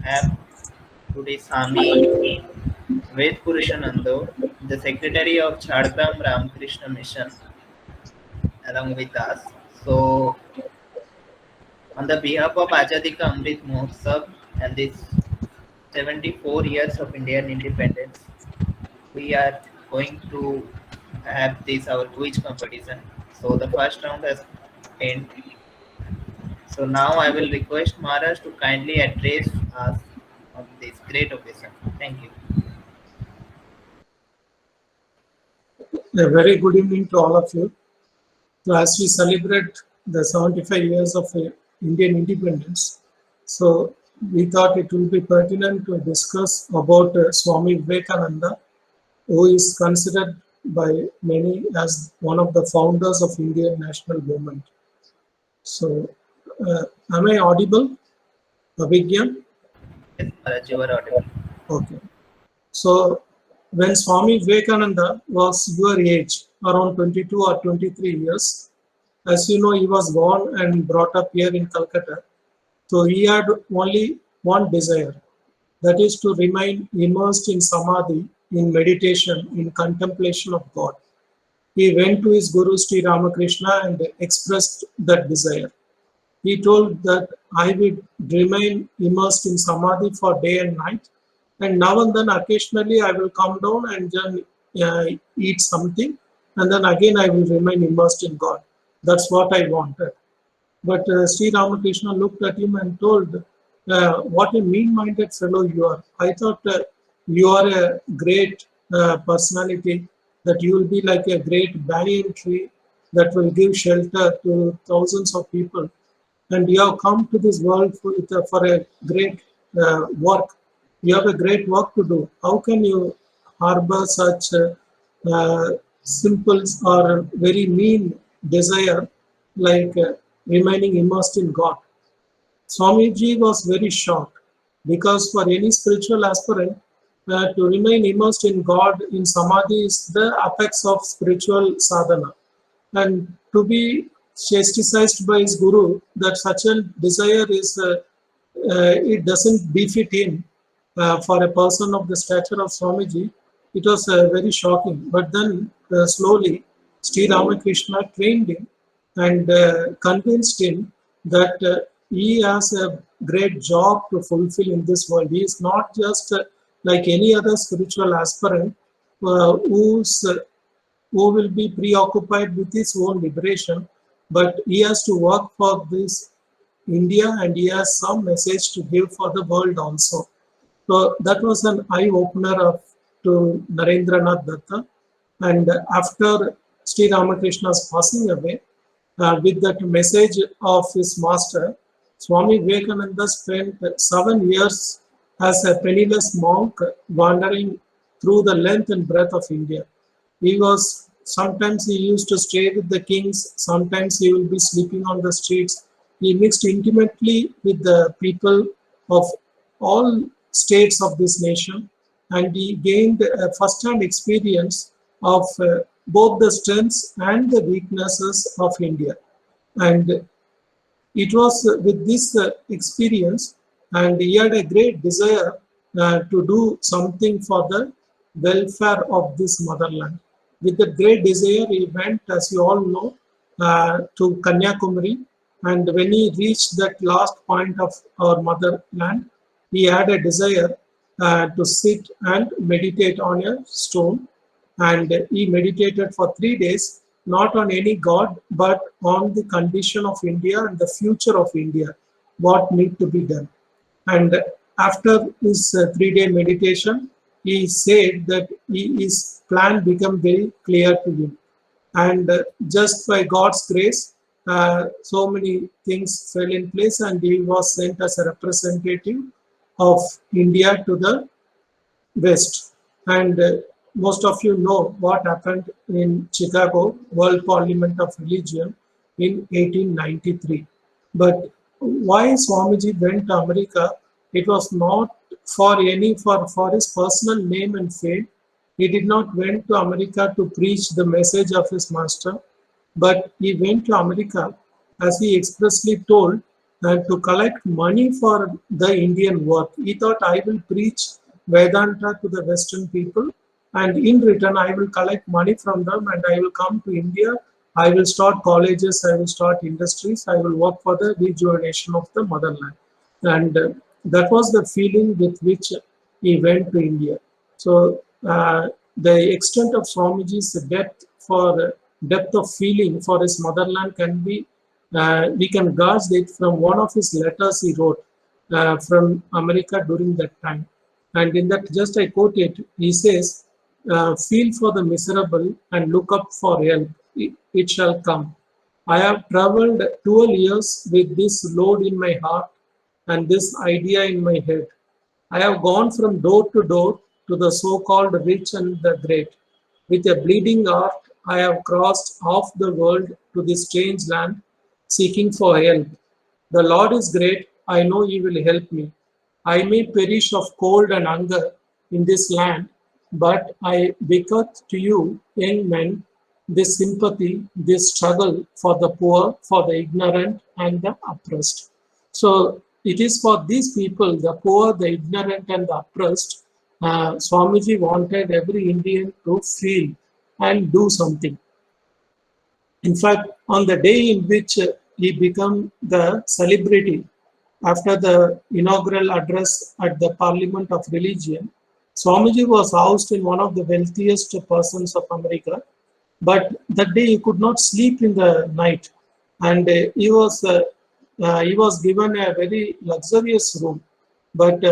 have today Swami Vedpurushananda, the Secretary of Jhargram Ramakrishna Mission, along with us. So, on the behalf of Azadi ka Amrit Mohotsav and this 74 years of Indian independence, we are going to have this our quiz competition. So, the first round has ended. So, now I will request Maharaj to kindly address us on this great occasion. Thank you. A very good evening to all of you. So as we celebrate the 75 years of Indian independence, so we thought it will be pertinent to discuss about Swami Vivekananda, who is considered by many as one of the founders of Indian national movement. So, am I audible, Abhigyan? Yes, Maharaj, you are audible. Okay. So, when Swami Vivekananda was your age, around 22 or 23 years, as you know, he was born and brought up here in Calcutta. So he had only one desire, that is to remain immersed in samadhi, in meditation, in contemplation of God. He went to his Guru Sri Ramakrishna and expressed that desire. He told that I would remain immersed in samadhi for day and night, and now and then occasionally I will come down and then eat something, and then again I will remain immersed in God. That's what I wanted. But Sri Ramakrishna looked at him and told, what a mean-minded fellow you are. I thought you are a great personality, that you will be like a great banyan tree that will give shelter to thousands of people. And you have come to this world for a great work. You have a great work to do. How can you harbor such simple or very mean desire like remaining immersed in God? Swamiji was very shocked, because for any spiritual aspirant, to remain immersed in God in samadhi is the apex of spiritual sadhana. And to be chastised by his guru that such a desire is, it doesn't befit him for a person of the stature of Swamiji, it was very shocking. But then slowly, Sri Ramakrishna trained him and convinced him that he has a great job to fulfill in this world. He is not just like any other spiritual aspirant who will be preoccupied with his own liberation, but he has to work for this India, and he has some message to give for the world also. So that was an eye-opener to Narendranath Datta. And after Sri Ramakrishna's passing away, with that message of his master, Swami Vivekananda spent 7 years as a penniless monk wandering through the length and breadth of India. Sometimes he used to stay with the kings, sometimes he will be sleeping on the streets. He mixed intimately with the people of all states of this nation, and he gained a first-hand experience of both the strengths and the weaknesses of India. And it was with this experience, and he had a great desire to do something for the welfare of this motherland. With that great desire, he went, as you all know, to Kanyakumari. And when he reached that last point of our motherland, he had a desire to sit and meditate on a stone. And he meditated for 3 days, not on any god, but on the condition of India and the future of India, what need to be done. And after his 3-day meditation, he said that his plan became very clear to him. And just by God's grace, so many things fell in place, and he was sent as a representative of India to the West. And most of you know what happened in Chicago, World Parliament of Religion in 1893. But why Swamiji went to America? It was not for his personal name and fame. He did not went to America to preach the message of his master, but he went to America, as he expressly told, and to collect money for the Indian work. He thought, I will preach Vedanta to the Western people, and in return, I will collect money from them and I will come to India. I will start colleges, I will start industries, I will work for the rejuvenation of the motherland. And that was the feeling with which he went to India. So, the extent of Swamiji's depth of feeling for his motherland can be we can gauge it from one of his letters he wrote from America during that time. And in that, just I quote it, he says, feel for the miserable and look up for help. It shall come. I have traveled 12 years with this load in my heart and this idea in my head. I have gone from door to door to the so-called rich and the great. With a bleeding heart, I have crossed half the world to this strange land, seeking for help. The Lord is great, I know He will help me. I may perish of cold and hunger in this land, but I bequeath to you, young men, this sympathy, this struggle for the poor, for the ignorant, and the oppressed. So it is for these people, the poor, the ignorant, and the oppressed, Swamiji wanted every Indian to feel and do something. In fact, on the day in which he became the celebrity after the inaugural address at the Parliament of Religion, Swamiji was housed in one of the wealthiest persons of America. But that day he could not sleep in the night, and he was given a very luxurious room. But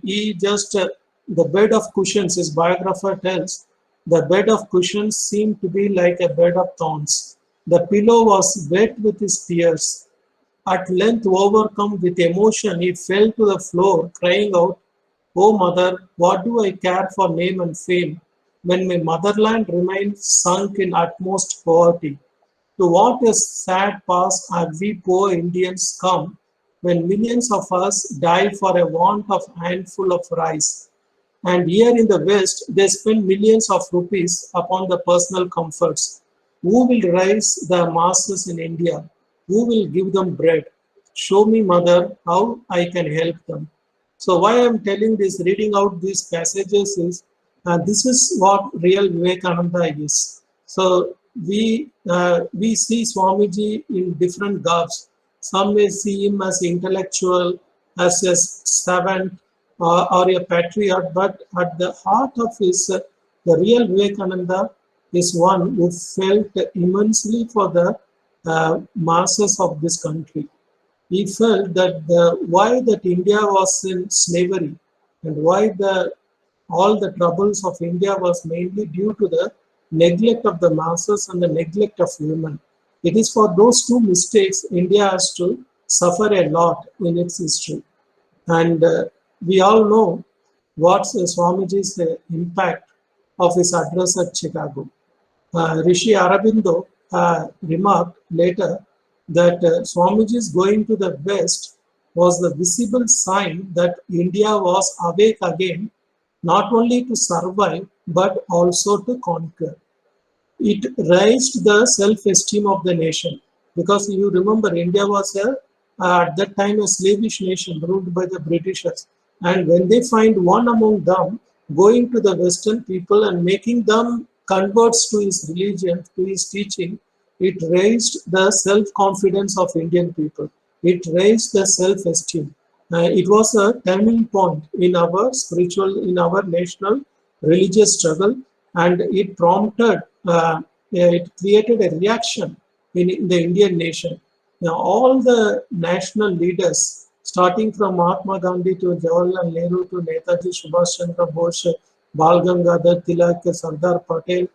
he just the bed of cushions. His biographer tells the bed of cushions seemed to be like a bed of thorns. The pillow was wet with his tears. At length, overcome with emotion, he fell to the floor, crying out, "O mother, what do I care for name and fame, when my motherland remains sunk in utmost poverty? To what a sad pass have we poor Indians come, when millions of us die for a want of handful of rice. And here in the West, they spend millions of rupees upon the personal comforts. Who will raise the masses in India? Who will give them bread? Show me, mother, how I can help them." So why I'm telling this, reading out these passages is, this is what real Vivekananda is. So we see Swamiji in different garbs. Some may see him as intellectual, as a savant, or a patriot, but at the heart of his, the real Vivekananda is one who felt immensely for the masses of this country. He felt that why that India was in slavery and why all the troubles of India was mainly due to the neglect of the masses and the neglect of women. It is for those two mistakes India has to suffer a lot in its history. And we all know what's Swamiji's impact of his address at Chicago. Rishi Aurobindo remarked later that Swamiji's going to the West was the visible sign that India was awake again, not only to survive but also to conquer. It raised the self-esteem of the nation, because you remember India was at that time a slavish nation ruled by the Britishers, and when they find one among them going to the Western people and making them converts to his religion, to his teaching, it raised the self-confidence of Indian people. It raised the self-esteem. It was a turning point in our spiritual, in our national religious struggle, and it prompted, it created a reaction in the Indian nation. Now, all the national leaders, starting from Mahatma Gandhi to Jawaharlal Nehru to Netaji Subhash Chandra Bose, Bal Gangadhar Tilak, Sardar Patel,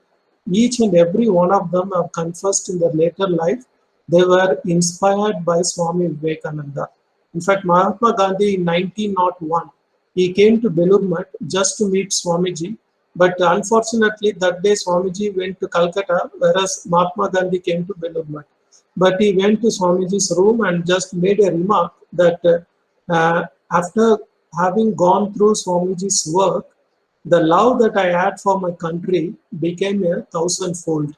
each and every one of them have confessed in their later life they were inspired by Swami Vivekananda. In fact, Mahatma Gandhi in 1901, he came to Belur just to meet Swamiji, but unfortunately that day Swamiji went to Calcutta, whereas Mahatma Gandhi came to Belur. But he went to Swamiji's room and just made a remark that after having gone through Swamiji's work, the love that I had for my country became a thousandfold.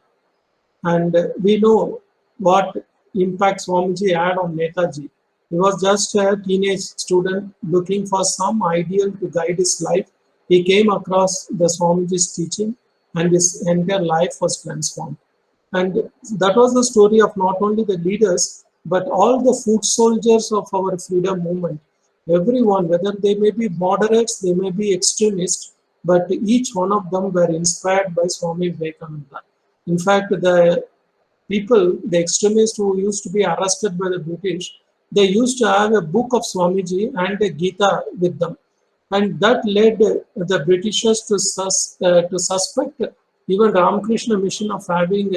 And we know what impact Swamiji had on Netaji. He was just a teenage student looking for some ideal to guide his life. He came across the Swamiji's teaching and his entire life was transformed. And that was the story of not only the leaders, but all the foot soldiers of our freedom movement. Everyone, whether they may be moderates, they may be extremists, but each one of them were inspired by Swami Vivekananda. In fact, the people, the extremists who used to be arrested by the British, they used to have a book of Swamiji and a Gita with them. And that led the Britishers to suspect even Ramakrishna Mission of having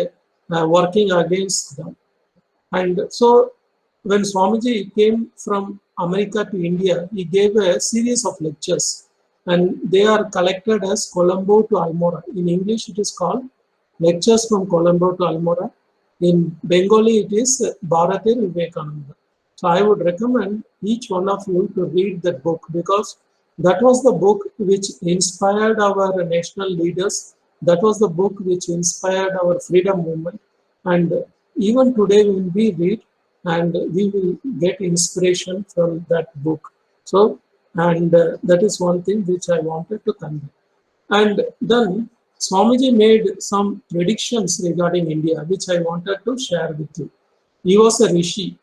working against them. And so when Swamiji came from America to India, he gave a series of lectures and they are collected as Colombo to Almora. In English, it is called Lectures from Colombo to Almora. In Bengali, it is Bharatir Vivekananda. So I would recommend each one of you to read that book because that was the book which inspired our national leaders. That was the book which inspired our freedom movement. And even today, when we read, and we will get inspiration from that book. So, and that is one thing which I wanted to convey. And then Swamiji made some predictions regarding India, which I wanted to share with you. He was a rishi.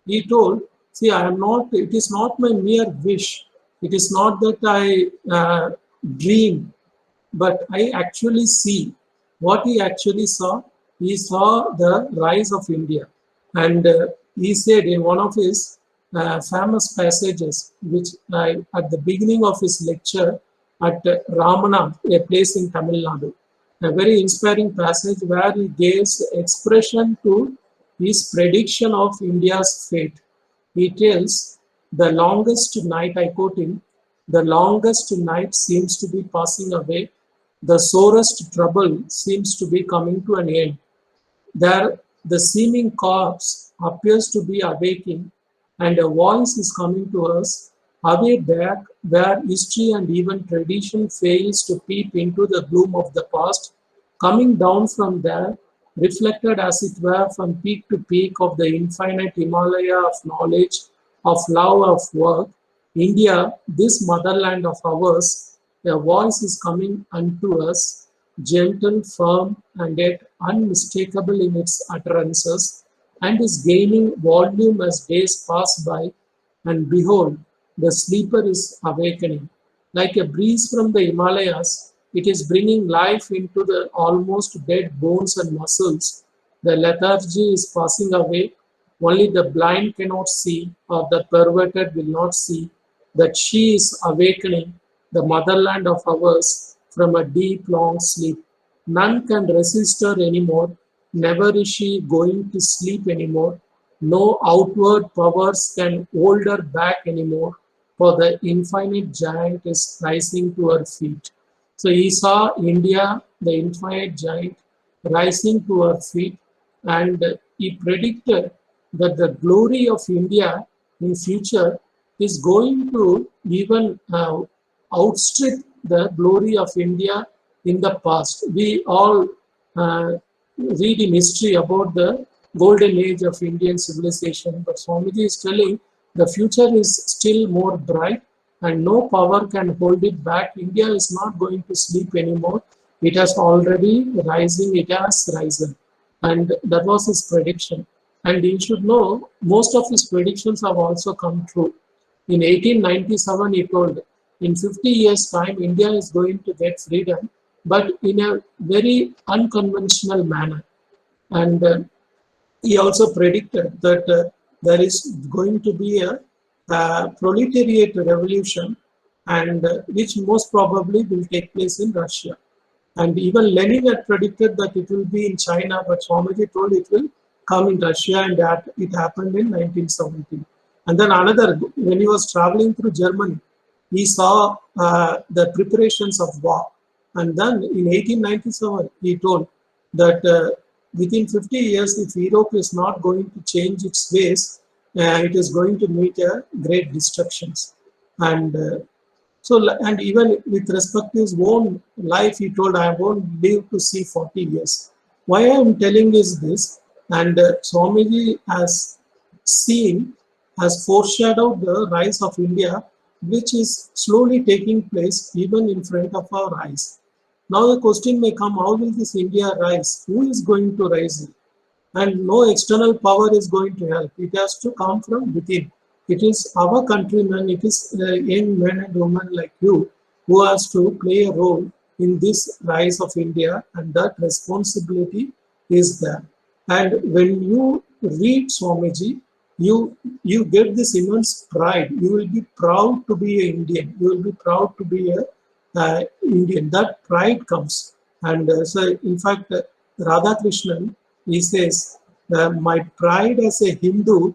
He told, see, I am not, it is not my mere wish. It is not that I dream, but I actually see. What he actually saw, he saw the rise of India. And he said in one of his famous passages, which at the beginning of his lecture at Ramana, a place in Tamil Nadu, a very inspiring passage where he gives expression to his prediction of India's fate. He tells, the longest night, I quote him, the longest night seems to be passing away. The sorest trouble seems to be coming to an end. There, the seeming corpse appears to be awaking, and a voice is coming to us, away back, where history and even tradition fails to peep into the gloom of the past, coming down from there, reflected as it were from peak to peak of the infinite Himalaya of knowledge, of love, of work. India, this motherland of ours, a voice is coming unto us, gentle, firm, and yet unmistakable in its utterances, and is gaining volume as days pass by. And behold, the sleeper is awakening. Like a breeze from the Himalayas, it is bringing life into the almost dead bones and muscles. The lethargy is passing away. Only the blind cannot see, or the perverted will not see, that she is awakening, the motherland of ours, from a deep, long sleep. None can resist her anymore. Never is she going to sleep anymore. No outward powers can hold her back anymore, for the infinite giant is rising to her feet. So he saw India, the infinite giant, rising to her feet, and he predicted that the glory of India in future is going to even outstrip the glory of India in the past. We all read in history about the golden age of Indian civilization, but Swamiji is telling the future is still more bright and no power can hold it back. India is not going to sleep anymore. It has already rising, it has risen. And that was his prediction. And you should know, most of his predictions have also come true. In 1897, he told, in 50 years' time, India is going to get freedom, but in a very unconventional manner. And he also predicted that there is going to be a proletariat revolution, and which most probably will take place in Russia. And even Lenin had predicted that it will be in China, but Swamiji told it will come in Russia, and that it happened in 1917. And then another, when he was traveling through Germany, he saw the preparations of war. And then in 1897, he told that within 50 years, if Europe is not going to change its ways, it is going to meet a great destructions. And and even with respect to his own life, he told, I won't live to see 40 years. Why I am telling is this, and Swamiji has seen has foreshadowed the rise of India, which is slowly taking place even in front of our eyes. Now the question may come, how will this India rise? Who is going to rise it? And no external power is going to help. It has to come from within. It is our countrymen, it is young men and women like you who has to play a role in this rise of India, and that responsibility is there. And when you read Swamiji, you get this immense pride. You will be proud to be an Indian. You will be proud to be a Indian. That pride comes. And so, in fact, Radhakrishnan, he says, my pride as a Hindu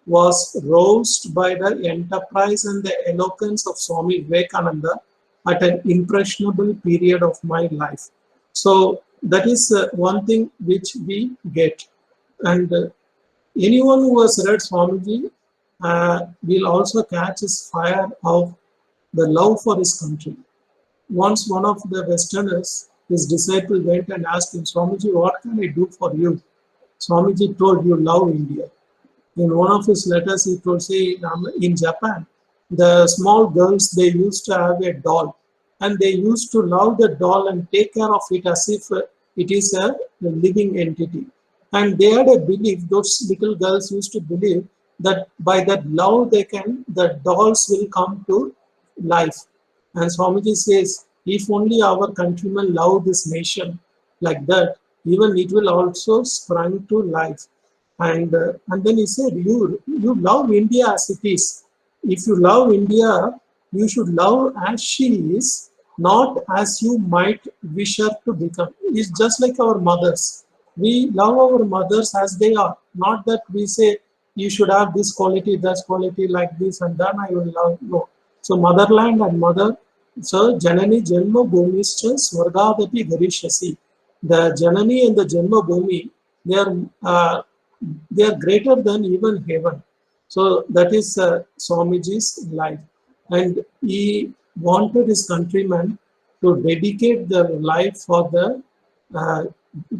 was roused by the enterprise and the eloquence of Swami Vivekananda at an impressionable period of my life. So that is one thing which we get. And anyone who has read Swamiji will also catch his fire of the love for his country. Once one of the Westerners, his disciple, went and asked him, Swamiji, what can I do for you? Swamiji told, you love India. In one of his letters, he told, say, in Japan, the small girls, they used to have a doll, and they used to love the doll and take care of it as if it is a living entity. And they had a belief, those little girls used to believe that by that love, the dolls will come to life. And Swamiji says, if only our countrymen love this nation like that, even it will also spring to life. And then he said, you love India as it is. If you love India, you should love as she is, not as you might wish her to become. It's just like our mothers. We love our mothers as they are, not that we say you should have this quality, that quality, like this, and then I will love you. So motherland and mother, so Janani Janma Bhumischa Swargadapi Garishasi. The Janani and the Janma Bhumi, they are greater than even heaven. So that is Swamiji's life. And he wanted his countrymen to dedicate their life for the uh,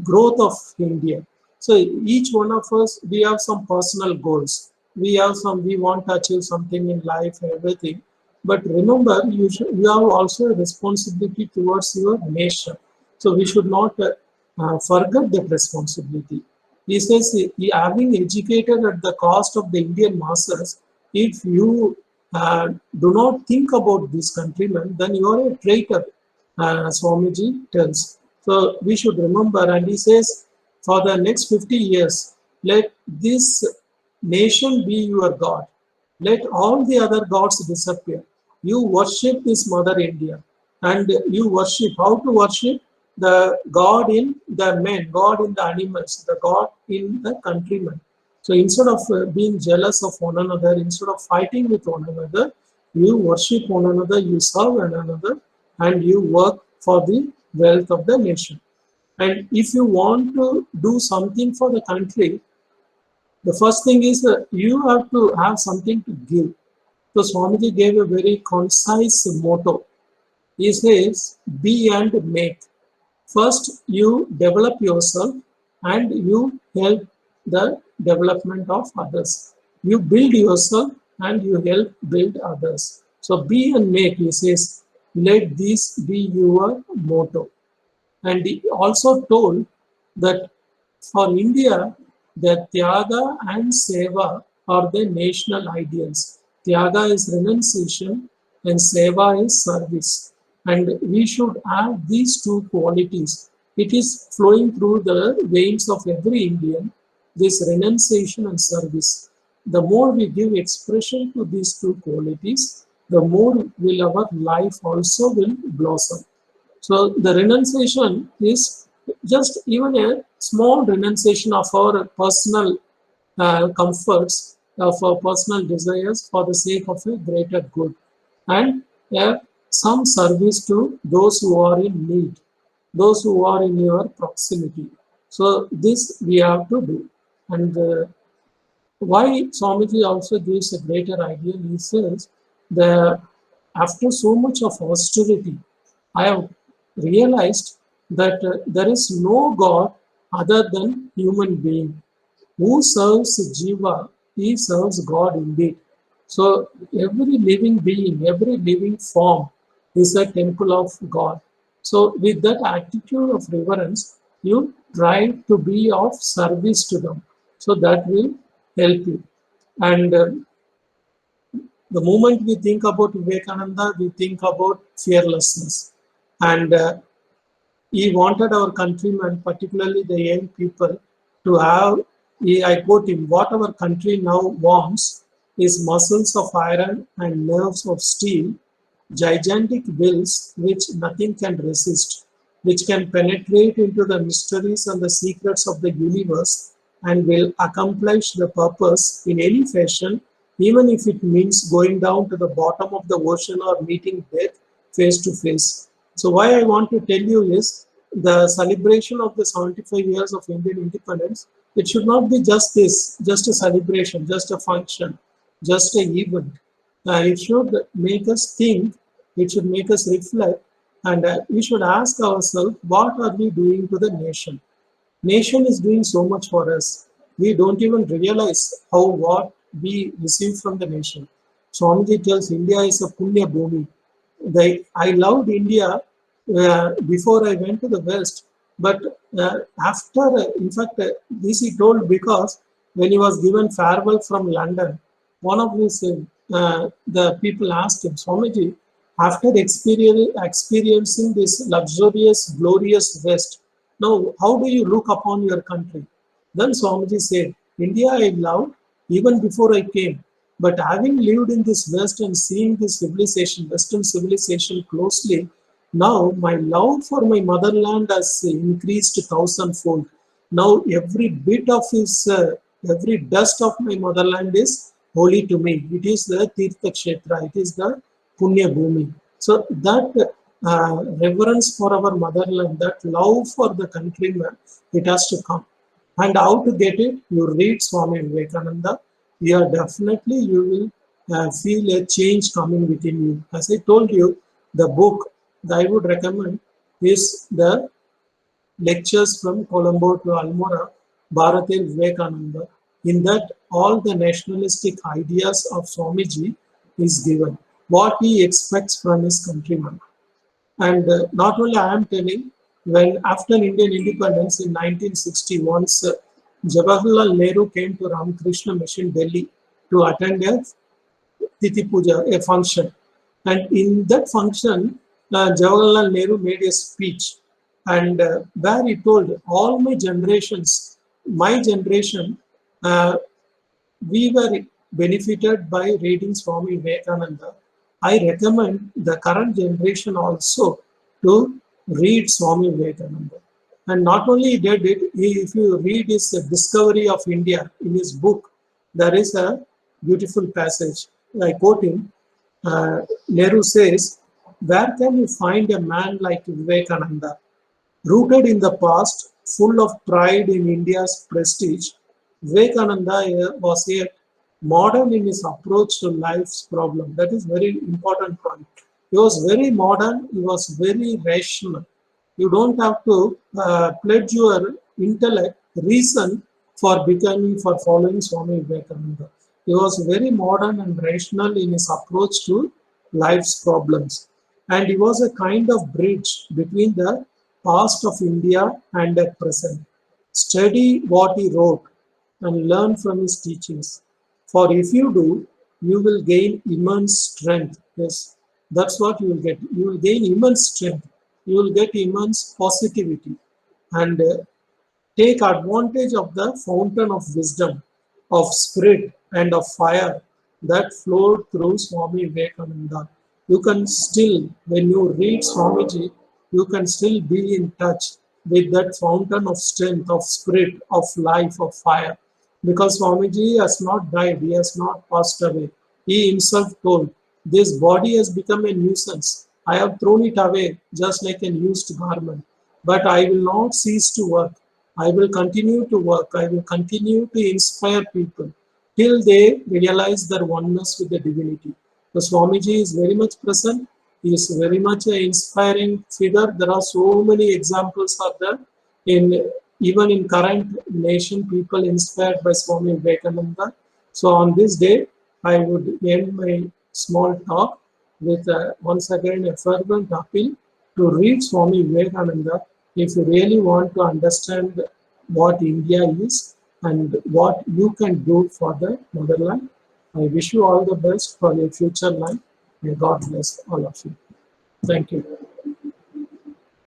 growth of India. So each one of us, we have some personal goals. We want to achieve something in life, everything. But remember, you have also a responsibility towards your nation. So we should not forget that responsibility. He says, having educated at the cost of the Indian masses, if you do not think about this countrymen, then you are a traitor, Swamiji tells. So we should remember, and he says, for the next 50 years, let this nation be your God. Let all the other gods disappear. You worship this Mother India, and you worship. How to worship? The God in the men, God in the animals, the God in the countrymen. So instead of being jealous of one another, instead of fighting with one another, you worship one another, you serve one another, and you work for the wealth of the nation. And if you want to do something for the country, the first thing is you have to have something to give. So Swamiji gave a very concise motto. He says, be and make. First, you develop yourself and you help the development of others. You build yourself and you help build others. So be and make, he says, let this be your motto. And he also told that for India, the Tyaga and Seva are the national ideals. Tyaga is renunciation and Seva is service. And we should have these two qualities. It is flowing through the veins of every Indian, this renunciation and service. The more we give expression to these two qualities, the more will our life also will blossom. So the renunciation is just even a small renunciation of our personal comforts, of our personal desires for the sake of a greater good, and some service to those who are in need, those who are in your proximity. So this we have to do. And why Swamiji also gives a greater idea, he says that after so much of austerity, I have realized that there is no God other than human being. Who serves Jiva he serves God indeed. So every living being, every living form is a temple of God. So with that attitude of reverence, you try to be of service to them. So that will help you. And the moment we think about Vivekananda, we think about fearlessness. And he wanted our countrymen, particularly the young people, to have, I quote him, what our country now wants is muscles of iron and nerves of steel, gigantic wills which nothing can resist, which can penetrate into the mysteries and the secrets of the universe and will accomplish the purpose in any fashion, even if it means going down to the bottom of the ocean or meeting death face to face. So why I want to tell you is the celebration of the 75 years of Indian independence, it should not be just this, just a celebration, just a function, just an event. It should make us think, it should make us reflect, and we should ask ourselves, what are we doing to the nation? Nation is doing so much for us. We don't even realize how what we receive from the nation. Swamiji tells India is a punya bhumi. I loved India before I went to the West, but after, in fact, this he told because when he was given farewell from London, one of his the people asked him, Swamiji, after experiencing this luxurious, glorious West, now how do you look upon your country? Then Swamiji said, India I loved even before I came. But having lived in this West and seeing this civilization, Western civilization closely, now my love for my motherland has increased thousandfold. Now every bit of every dust of my motherland is holy to me. It is the Tirtha Kshetra, it is the Punya Bhumi. So that reverence for our motherland, that love for the countryman, it has to come. And how to get it? You read Swami Vivekananda. Yeah, definitely you will feel a change coming within you. As I told you, the book that I would recommend is the lectures from Colombo to Almora, Bharate Vivekananda. In that, all the nationalistic ideas of Swamiji is given. What he expects from his countrymen. And not only I am telling, when after Indian independence in 1960, once Jawaharlal Nehru came to Ramakrishna Mission Delhi to attend a Tithi Puja, a function. And in that function, Jawaharlal Nehru made a speech and where he told all my generations, my generation, uh, we were benefited by reading Swami Vivekananda. I recommend the current generation also to read Swami Vivekananda. And not only did it, if you read his Discovery of India in his book, there is a beautiful passage. I quote him. Nehru says, where can you find a man like Vivekananda? Rooted in the past, full of pride in India's prestige, Vivekananda was yet modern in his approach to life's problem. That is very important point. He was very modern, he was very rational. You don't have to pledge your intellect, reason for becoming, for following Swami Vivekananda. He was very modern and rational in his approach to life's problems. And he was a kind of bridge between the past of India and the present. Study what he wrote and learn from his teachings. For if you do, you will gain immense strength. Yes, that's what you will get. You will gain immense strength. You will get immense positivity. And take advantage of the fountain of wisdom, of spirit, and of fire that flowed through Swami Vivekananda. You can still, when you read Swamiji, you can still be in touch with that fountain of strength, of spirit, of life, of fire. Because Swamiji has not died, he has not passed away. He himself told, this body has become a nuisance. I have thrown it away just like an used garment. But I will not cease to work. I will continue to work. I will continue to inspire people till they realize their oneness with the divinity. The Swamiji is very much present. He is very much an inspiring figure. There are so many examples of that in even in current nation, people inspired by Swami Vivekananda. So on this day, I would end my small talk with once again a fervent appeal to read Swami Vivekananda if you really want to understand what India is and what you can do for the motherland. I wish you all the best for your future life. May God bless all of you. Thank you.